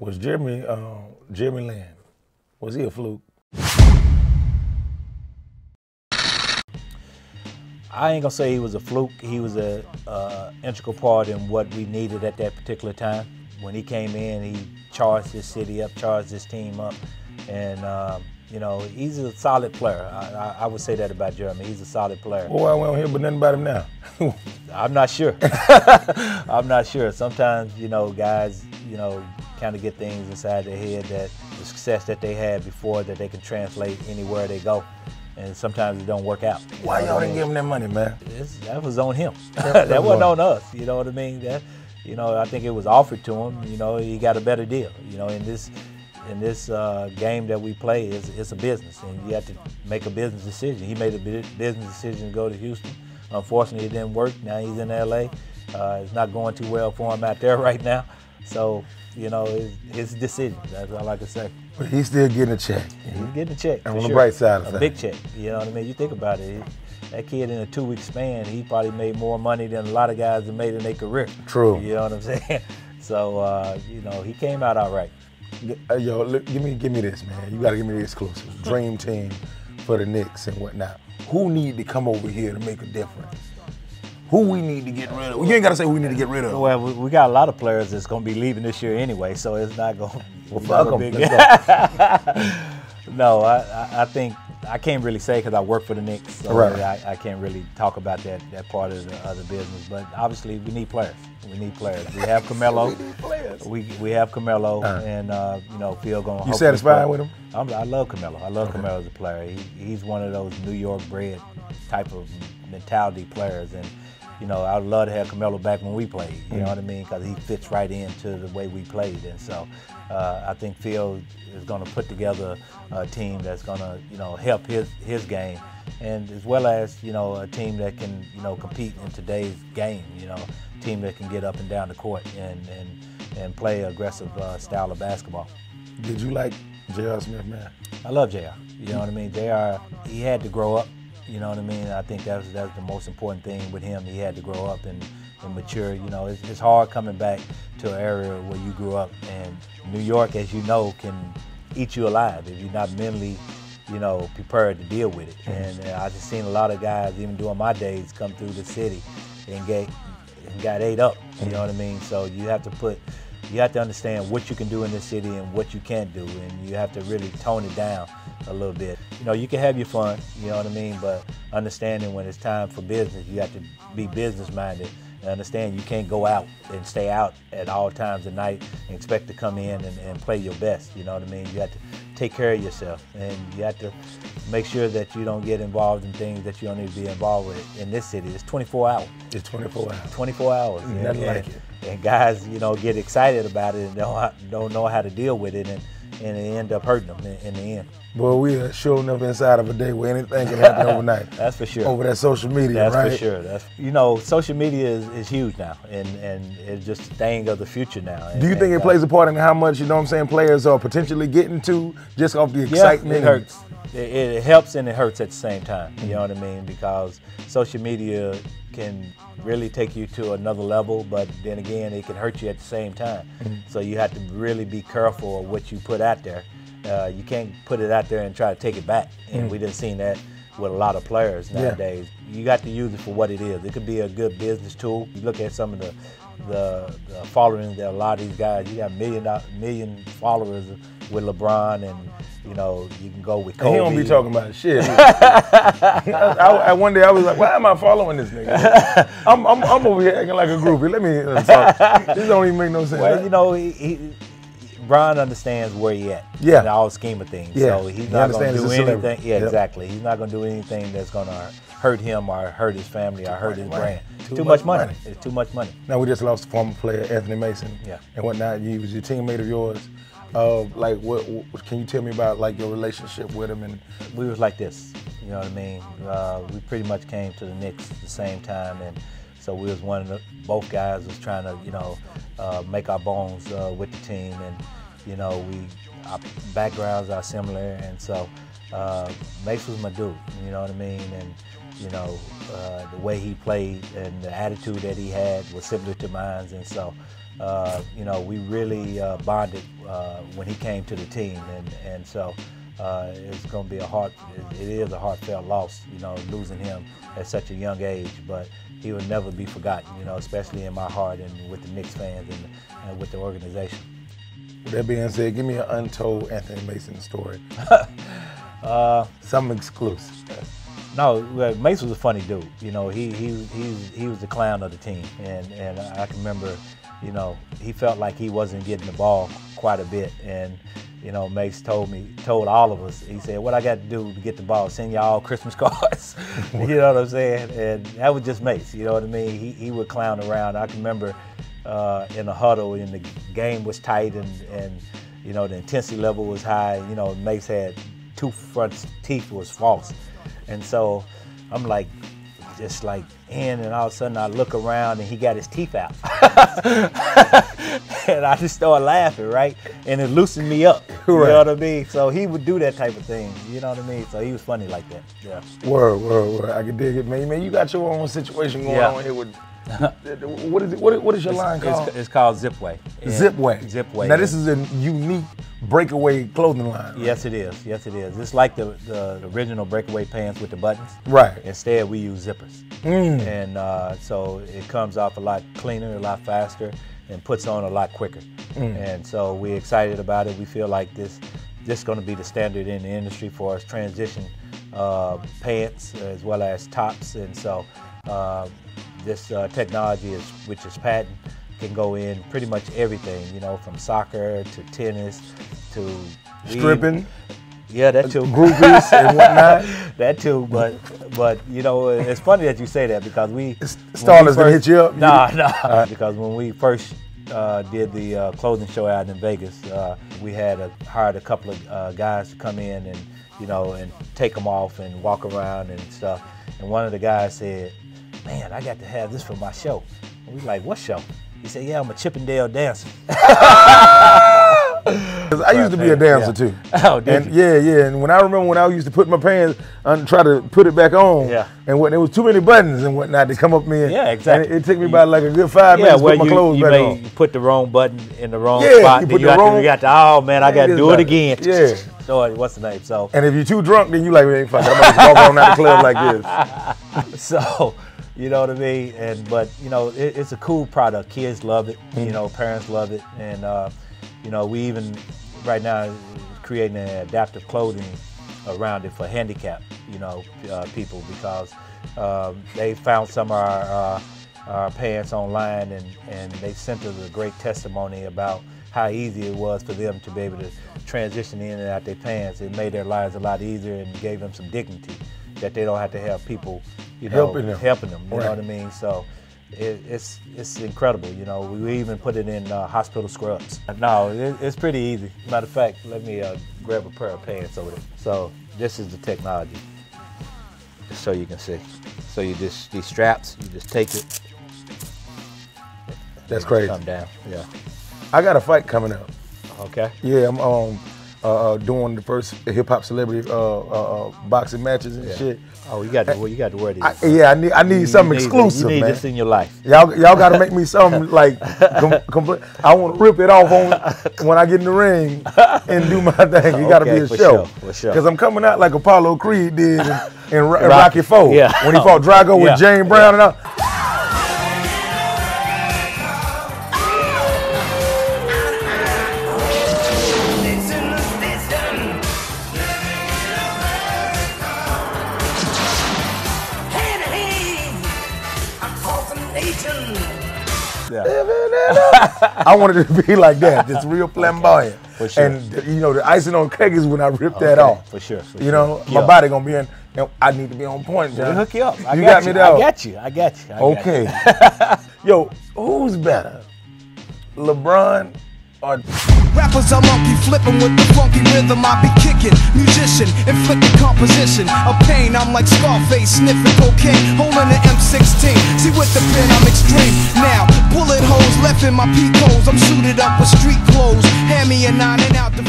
Was Jeremy Lin, was he a fluke? I ain't gonna say he was a fluke. He was a integral part in what we needed at that particular time. When he came in, he charged this city up, charged this team up, and you know, he's a solid player. I would say that about Jeremy. He's a solid player. Well, we don't hear but nothing about him now. I'm not sure. I'm not sure. Sometimes, you know, guys, you know, kind of get things inside their head that the success that they had before that they can translate anywhere they go. And sometimes it don't work out. Why y'all didn't give him that money, man? That was on him. That wasn't on us. You know what I mean? You know, I think it was offered to him. You know, he got a better deal. You know, in this game that we play, it's a business, and you have to make a business decision. He made a business decision to go to Houston. Unfortunately, it didn't work. Now he's in LA. It's not going too well for him out there right now. So, you know, his decision. That's all I can say. But he's still getting a check. He's getting a check. And on the bright side of things. it. A big check. You know what I mean? You think about it. That kid in a 2-week span, he probably made more money than a lot of guys have made in their career. True. You know what I'm saying? So, you know, he came out all right. Yo, look, give me this, man. You got to give me the exclusive. Dream team for the Knicks and whatnot. Who need to come over here to make a difference? Who we need to get rid of? You ain't got to say who we need to get rid of. Well, we got a lot of players that's going to be leaving this year anyway, so it's not going to be a big deal. No, I think I can't really say because I work for the Knicks, so right. I can't really talk about that part of the business. But obviously, we need players. We need players. We have Carmelo. We need players. We have Carmelo, and you know, Phil going. You satisfied with him? I love Carmelo. I love Carmelo as a player. He's one of those New York bred type of mentality players, and you know, I'd love to have Carmelo back when we played. You know what I mean? Because he fits right into the way we played, and so I think Phil is going to put together a team that's going to, you know, help his game, and as well as, you know, a team that can, you know, compete in today's game. You know, a team that can get up and down the court and play aggressive style of basketball. Did you like J.R. Smith, man? I love J.R. You know what I mean? J.R. he had to grow up. You know what I mean? I think that's the most important thing with him. He had to grow up and mature. You know, it's hard coming back to an area where you grew up, and New York, as you know, can eat you alive if you're not mentally, you know, prepared to deal with it. And I just seen a lot of guys, even during my days, come through the city and got ate up. You know what I mean? So you have to understand what you can do in this city and what you can't do, and you have to really tone it down a little bit. You know, you can have your fun, you know what I mean, but understanding when it's time for business, you have to be business-minded and understand you can't go out and stay out at all times of night and expect to come in and play your best, you know what I mean? You have to take care of yourself, and you have to make sure that you don't get involved in things that you don't need to be involved with. In this city, it's 24 hours. It's 24 hours. 24 hours. Nothing like it. And guys, you know, get excited about it and don't know how to deal with it, and it end up hurting them in the end. Well, we are sure enough inside of a day where anything can happen overnight. That's for sure. Over that social media, right? That's for sure. You know, social media is huge now, and it's just a thing of the future now. Do you think it plays a part in how much, you know what I'm saying, players are potentially getting to just off the excitement? Yeah, it hurts. It helps and it hurts at the same time, you know what I mean? Because social media can really take you to another level, but then again, it can hurt you at the same time. So you have to really be careful of what you put out there. You can't put it out there and try to take it back. And we done seen that with a lot of players nowadays. You got to use it for what it is. It could be a good business tool. You look at some of the following that a lot of these guys, you got million followers with LeBron, and you know, you can go with Kobe. He don't be talking about shit. One day I was like, why am I following this nigga? I'm over here acting like a groupie. Let me talk. This don't even make no sense. Well, you know, Brian understands where he at in the whole scheme of things. So he's not going to do anything. Yeah, exactly. He's not going to do anything that's going to hurt him or hurt his family or hurt his brand. Too much money. It's too much money. Now, we just lost former player Anthony Mason and whatnot. He was your teammate of yours. Like, what can you tell me about, like, your relationship with him? And we was like this, you know what I mean? We pretty much came to the Knicks at the same time, and so we was both guys was trying to, you know, make our bones with the team, and you know, our backgrounds are similar, and so Mace was my dude, you know what I mean? And You know, the way he played and the attitude that he had was similar to mine, and so you know, we really bonded when he came to the team, and so it's going to be it is a heartfelt loss, you know, losing him at such a young age, but he will never be forgotten, you know, especially in my heart and with the Knicks fans and with the organization. With that being said, give me an untold Anthony Mason story. Something exclusive. No, Mace was a funny dude. You know, he was the clown of the team, and I can remember, you know, he felt like he wasn't getting the ball quite a bit, and you know, Mace told all of us, he said, what I got to do to get the ball, send y'all Christmas cards. You know what I'm saying? And that was just Mace, you know what I mean? He would clown around. I can remember in the huddle, and the game was tight, and you know, the intensity level was high. You know, Mace had 2 front teeth was false. And so I'm like, just like in, and all of a sudden I look around and he got his teeth out. And I just started laughing, right? And it loosened me up, you know what I mean? So he would do that type of thing, you know what I mean? So he was funny like that, yeah. Word. I can dig it, man. Man, you got your own situation going on here with, what is your line called? It's called Zipway. Zipway. Now this is a unique breakaway clothing line. Right? Yes, it is. Yes, it is. It's like the original breakaway pants with the buttons. Right. Instead, we use zippers. And so it comes off a lot cleaner, a lot faster, and puts on a lot quicker. And so we're excited about it. We feel like this is going to be the standard in the industry for us transition pants as well as tops. And so this technology, which is patent, can go in pretty much everything, you know, from soccer to tennis to stripping. Yeah, that too. Groupies and whatnot. That too, but you know, it's funny that you say that because Starless gonna hit you up. Nah. Because when we first did the clothing show out in Vegas, we had hired a couple of guys to come in and, you know, and take them off and walk around and stuff. And one of the guys said, "Man, I got to have this for my show." And we like, "What show?" He said, "Yeah, I'm a Chippendale dancer." I used to be a dancer too. Oh, did you? Yeah. And when I used to put my pants and try to put it back on, and when there was too many buttons and whatnot to come up in. Yeah, exactly. And it took me about like a good 5 minutes to put my clothes back on. You put the wrong button in the wrong spot. You got to, oh man, I got to do it again. Yeah. So what's the name? So. And if you're too drunk, then you like, ain't fucking. I'm gonna just walk around out the club like this. So. You know what I mean? But you know, it's a cool product. Kids love it. You know, parents love it, and you know, we even right now creating an adaptive clothing around it for handicapped, you know, people, because they found some of our pants online, and they sent us a great testimony about how easy it was for them to be able to transition in and out their pants. It made their lives a lot easier and gave them some dignity that they don't have to have people, you know, helping them. You know what I mean? So it's incredible. You know, we even put it in hospital scrubs. No, it's pretty easy. Matter of fact, let me grab a pair of pants over there. So this is the technology, just so you can see. So you just, these straps, you just take it. That's crazy. Come down, yeah. I got a fight coming up. Okay. Yeah, I'm doing the first hip hop celebrity boxing matches and shit. Oh, you got to wear these. I need something exclusive, man. You need this in your life. Y'all got to make me something like complete. I want to rip it off when I get in the ring and do my thing. It got to be a show. For sure. Because I'm coming out like Apollo Creed did in Rocky IV when he fought Drago with James Brown and all. I wanted it to be like that, just real flamboyant. For sure. And you know, the icing on cake is when I rip that off. For sure. You know, my body gonna be in. I need to be on point, John. We'll hook you up. You got me there. I got you. Okay. Yo, who's better, LeBron or? Rappers are monkey flipping with the funky rhythm I be kicking. Musician, inflicting composition of pain. I'm like Scarface, sniffing cocaine, holding an M16. See with the pen I'm extreme. Now bullet holes left in my peak holes. I'm suited up with street clothes. Hand me a 9 and out the